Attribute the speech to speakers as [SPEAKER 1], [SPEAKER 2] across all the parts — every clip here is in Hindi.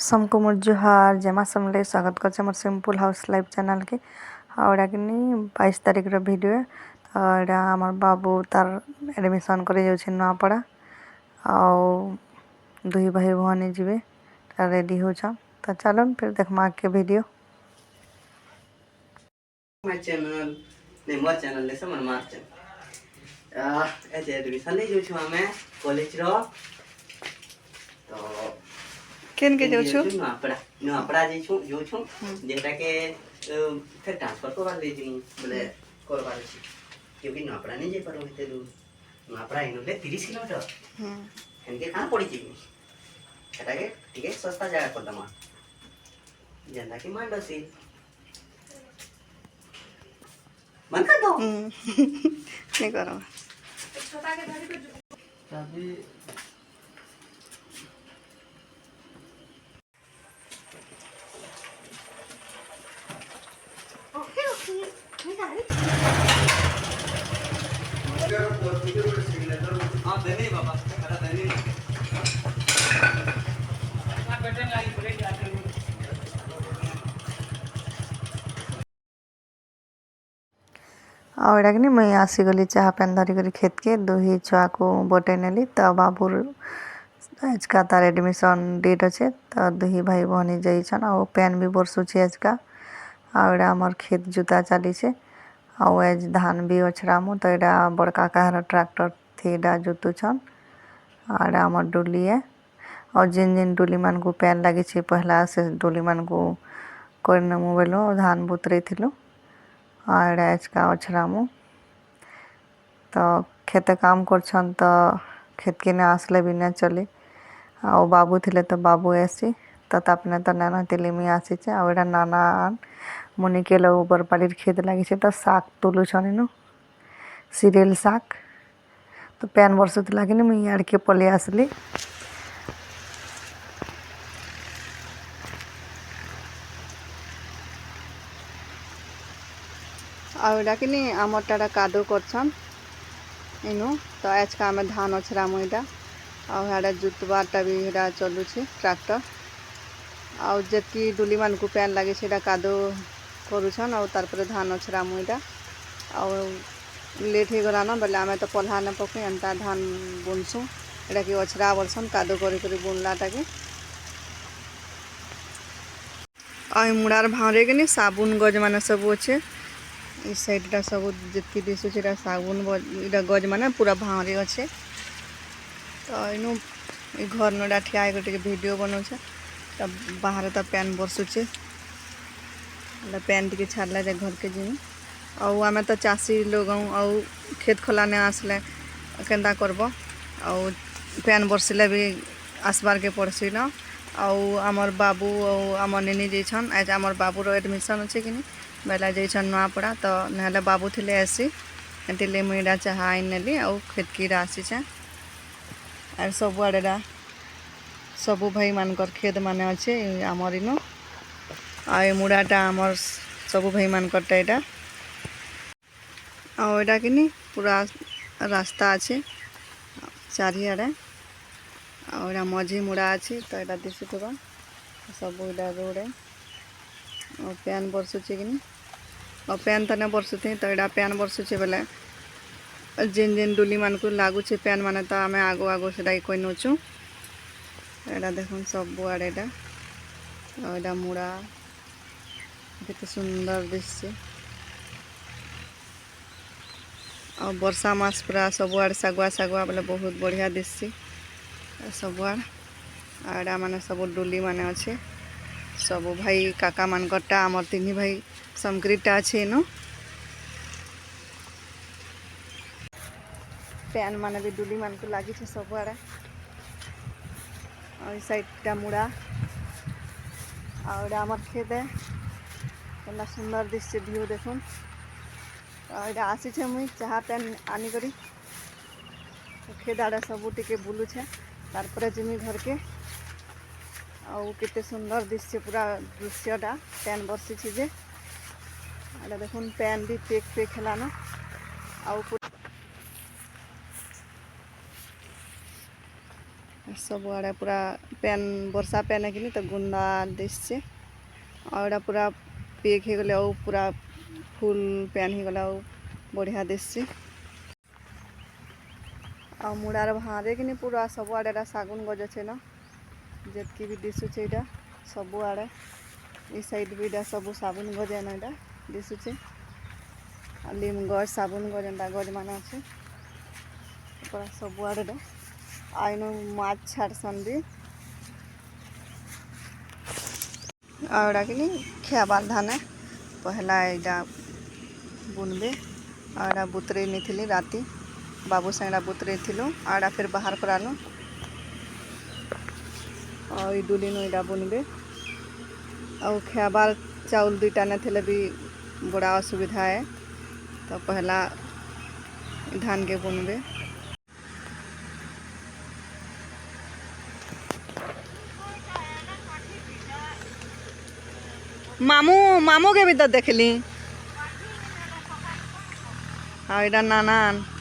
[SPEAKER 1] सबको मोर जुहार जेमा समले स्वागत कर more simple house life channel के और 22 तारीख भिडियो और आमर बाबू तार एडमिशन कर नुआपड़ा आउ दुई भाई भौणी जीवे रेडी हो तो चलो फिर देखमा के वीडियो
[SPEAKER 2] माय चैनल ने मोर चैनल ले समन मार चैनल एज एडमिशन ले जो छु हमें कॉलेज रो तो
[SPEAKER 1] केन के जो छु
[SPEAKER 2] नुआपड़ा जे छु जो छु जेटा के फिर ट्रांसफर करवा ले जी बोले करवा छी क्योंकि नुआपड़ा नहीं जे परो हेते दू नुआपड़ा इनले 30 किलोमीटर इनके कहां पड़ी जी एटा के ठीक है सस्ता जगह कर दमा जेंदा की मांडसी मन कर दो
[SPEAKER 1] नहीं करो
[SPEAKER 3] छोटा के धरी को
[SPEAKER 2] चाबी
[SPEAKER 3] ओके ओके नहीं गाड़ी
[SPEAKER 2] हां देनी बाबा मेरा देनी हां बेटे लाइन ब्रेक जाते हैं
[SPEAKER 1] और मुई आसीगली चाह पेन धरिक खेत के दुही छुआ को बटे नेली तो बाबूर आजका तार एडमिशन डेट अच्छे तो दुही भाई भौणी जाइछन और पेन भी बरसुचे आजका और आमर खेत जुता चली और आज धान भी ओछरामु तो यहाँ बड़का कहार ट्रैक्टर थी जुतुछन और आमर डुली है और जिन जिन डुली मान को पेन लगी पहला से डुली मान को करनमु बेलो धान बुतरे थिलु और आज का ओछरामु तो खेते काम करछन तो खेत के ने आसले भी न चली और बाबू थिले तो बाबू ऐसी तो तापने तो नाना तिली मी आसी और नाना मुनि के लोग ऊपर पालिर खेत लगी तो शाक तुलु छन सीरियल शाक तो पैन बरसुत लगे मुई यार के पलि आसली और आमर टाटा कादो करछन इनु तो आज का आम धान ओछरामु इटा और हाड़ा जुतबाटा भी इटा चलुछे ट्रैक्टर और जति डुली मान को पैन लगे सेटा कादो करुछन और तारपर धान ओछरामु इटा और लेट हो गला न बोले आम तो पल्हा न पके एंता धान बुनसु एटा कि ओछरा बरसन कादो करी बुनलाटा के और मुड़ार भावरे के साबुन गज मान सब अच्छे इस साइड सब जितकी दिशुचे साबुन इटा गज मान पूरा भावरे अच्छे तो इनु घर नडा ठिया टे वीडियो बनाऊे तो बाहर तो पैन बरसुचे पैन टी छाड़ला जाए घर के जिमी और आम तो चाषी लोग और खेत खलाने आसले केन्ता करब और पैन बरसिले भी आसबार के पड़सी न और आमर बाबू और आमर नेनी जाइछन आज आमर बाबूर एडमिशन अच्छे कि बेला जाइछन नुआपड़ा तो नहले बाबू थिले आसी एंटिले मुईडा चाह आई नेली और खेत की आसी और सब आड़े सबू भाई मानकर खेत मान अच्छे आमर इनु आ मुड़ाटा आमर सबू भाई मानकरटा यहाँ और यहाँ कि पूरा रास्ता अच्छे चारिआड़े और मझी मुड़ा अच्छे तो यहाँ दिशुवा सब यहाँ रोड है और पैन बरसुचे कि और पैन तो नहीं बरसुते तो यहाँ पैन बरसुचे बेले जिन जिन डुली मान को लगुचे पैन मान तो आम आगो आगो से कोई नोचु यहाँ देख सब आड़े यहाँ मुड़ा केते सुंदर दिशे और वर्षा मास पूरा सब आड़े सागुआ सागुआ बोले बहुत बढ़िया दिशे सब आड़ा माने सब डुली माने अच्छे सब भाई काका मानकटा आमर तीन भाई समग्रीटा अच्छे इनु पैन माने भी डुली मान को लगी सब आड़े और इस साइडटा मुड़ा और आमर खेत है केना सुंदर दिशे व्यू देखुन और आसी मुई चाह पैन आनी करी खेत आड़े सब टिके बुलुछे तारपरे जिमी घर के और केते सुंदर दिशे पूरा दृश्यटा पैन बरसी जे देखुन पैन भी पेक पेक हेलान और सबुआड़े पूरा पेन वर्षा पेन है कि तो गुंदा दिशे और पूरा पेक हो गले पूरा फुल पेन हो गला बढ़िया दिशे आ मुड़ार भारे कि पूरा सबुआड़े सागुन गज अच्छे ना जितकी भी दिशुचे यहाँ सबुआड़े ये साइड भी इटा सब साबुन गज है ना यहाँ दिशुचे लिम गज साबुन गज एंता गज मान अच्छे पूरा सबुआड़े आईन माछ छाड़सन भी और कि खेबार धान पहला यहाँ बुनबे और बुतरे नहीं थी राति बाबू संगे बुतरे थिलु और फिर बाहर करालु और डुली नु बुनबे और खेबार चाउल दुईटा नहीं थे भी बड़ा असुविधा है तो पहला धान के बुनबे मामू मामू के भी तो देखली और इधर नाना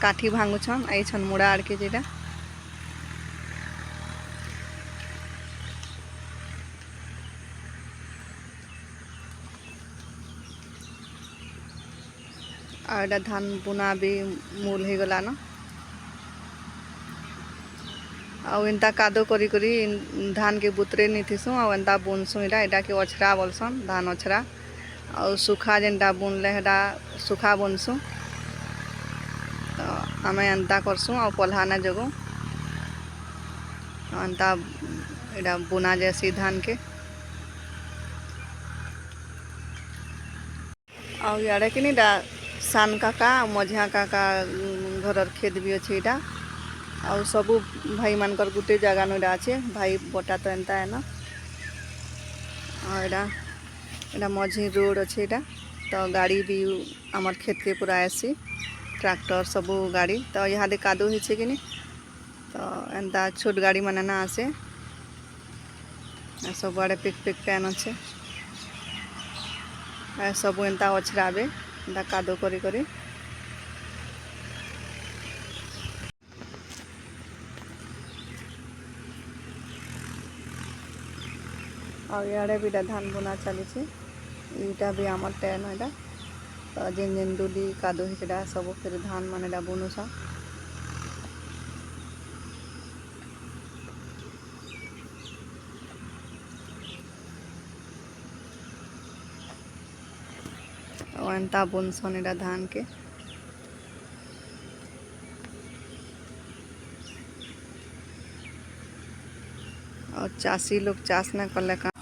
[SPEAKER 1] काठी भांगुछन आई छन मुड़ा आड़ के जेटा और इधर धान बुना भी मूल हो गला न और इनता कादो करी करी धान के बुतरे नहीं थीसु और इनता बुनसु इटा के अछरा बोलसन धान अछरा और सूखा जेनटा बुनले हेटा सूखा बुनसु तो आम एंता करसुँ और पल्हा ना जगू एंता इटा बुना जैसी धान के और यारे कि सान काका मझिया काका घर खेत भी अच्छे इटा और सबू भाई मानकर गोटे जगह ना अच्छे भाई बटा तो एंता है ना और इटा मझी रोड अच्छे इटा तो गाड़ी भी आमर खेत के पूरा ऐसी ट्रैक्टर सबू गाड़ी तो यहाँ दे कादो होचे कि तो एंता छोट गाड़ी माने ना आसे सब आड़े पिक पिक पैन अच्छे सबू एंता अछराबे एंता कादो करी करी और इे भी धान बुना चली इटा भी आमर टैन है तो जेन जेन डुली कादो हिचड़ा सब फिर धान मान बुनुस और एंता बुनसन इटा धान के और चाषी लोग चाष न कले का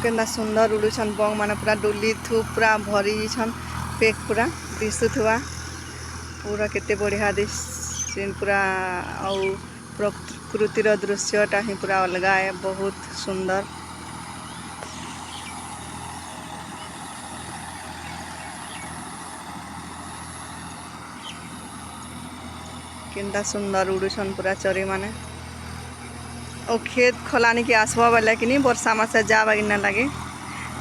[SPEAKER 1] केंदा सुंदर उड़ुछन बंग माने पूरा डुली थू पूरा भरी छन पेक पूरा दिशुथुआ पूरा केते बढ़िया दिस पूरा और प्रकृतिर दृश्यटा ही पूरा अलगा है बहुत सुंदर केंदा सुंदर उड़ुछन पूरा चरी माने और खेत खोलानी के आसवा वाला कि वर्षा मासे जा बागी ना लगे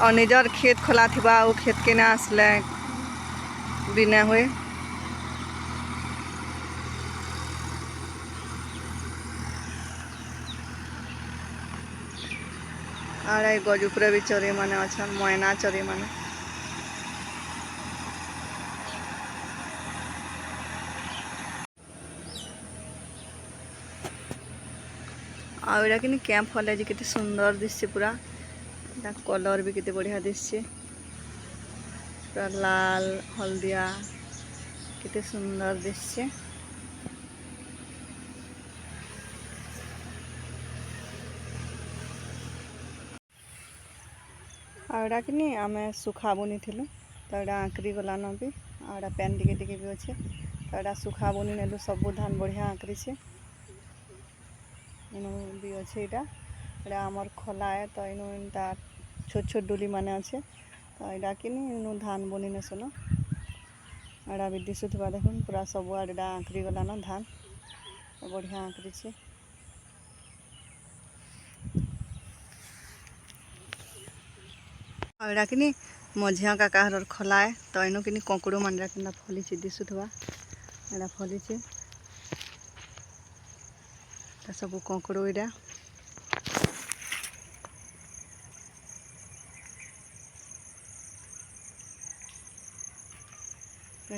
[SPEAKER 1] और निजर खेत खोला थिबा वो खेत के ना आसले भी ना हुए और गजुपुरे भी चोरी माने अच्छा मैना चोरी माने और इटा कि कैंप हॉल कि सुंदर दिशे पूरा कलर भी कितने बढ़िया दिशे पूरा लाल हल्दिया कितने सुंदर दिशे और कि आम सुखा बुनी थिलु तो यहाँ आंकरी गलान भी और पेन टिके टिके भी अच्छे तो यहाँ सुखा बुनी नेलु सब धान बढ़िया आंकरी से इनु भी अच्छे यहाँ आमर खोला है तो इनु इनता छोट छोट डुली माने अच्छे तो यहाँ कि इनु धान बुनी ने सुनो यहाँ भी दिशुवा देखुन पूरा सब आड़े आंकरी गलान धान तो बढ़िया आंकरी से और यहाँ कि मझिया काका हर खोला है तो इनु कि कंकुड़ मानरा कि फली दिशुवा यहाँ फली सब कंकड़ इटा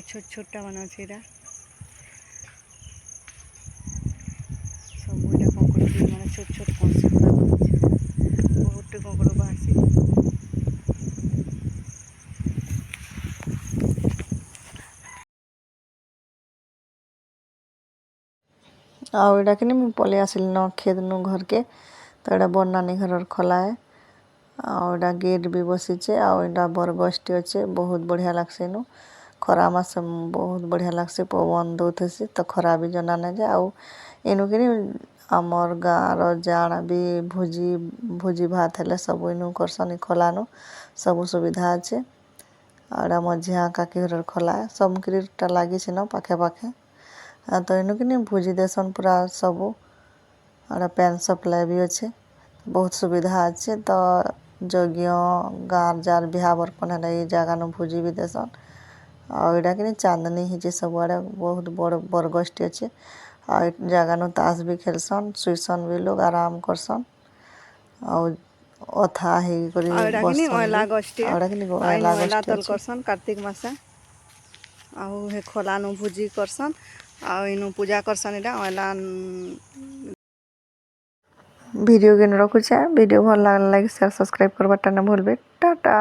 [SPEAKER 1] छोट छोटा मान अच्छे सब इटा कंकड़ माने छोट छोट कंसी बहुत कंकड़ बाहर आउटा कि मुझे पलि आसिल न खेत नु घर के तो यहाँ बड़ नानी घर खोला है आउटा गेट भी बसीचे आउटा बरगछटी अच्छे बहुत बढ़िया लगसे नु खरा मास बहुत बढ़िया लगसे पवन दौथसी तो खरा भी जना नहीं जाए आउ इनु कि आमर गाँव जान भी भोजी भोजी भात हेले सब इनु करसन खोलानु सब सुविधा अच्छे आउटा मझिया काकी घर खोला है सबकरीटा लगी न पाखे पाखे तो इनु कि भोजी देसन पूरा सबू और पैन सप्लाई भी अच्छे बहुत सुविधा अच्छे तो यज्ञ गाँव जार बिहा बर्पण है ये जगह न भोजी भी देसन और यहाँ कि चांदनी ही सब आड़े बहुत बड़ बरगछटी अच्छे और जगह न ताश भी खेलसन सुईसन भी लोग आराम करसन और अथा ही करसन कार्तिक मासे आउ हे खोला नु भोजी करसन आउ इनु पूजा करसन इटा ओला वीडियो के रखुचे वीडियो भल लागला लाइक शेयर सब्सक्राइब करबाटा न भूलबे टाटा।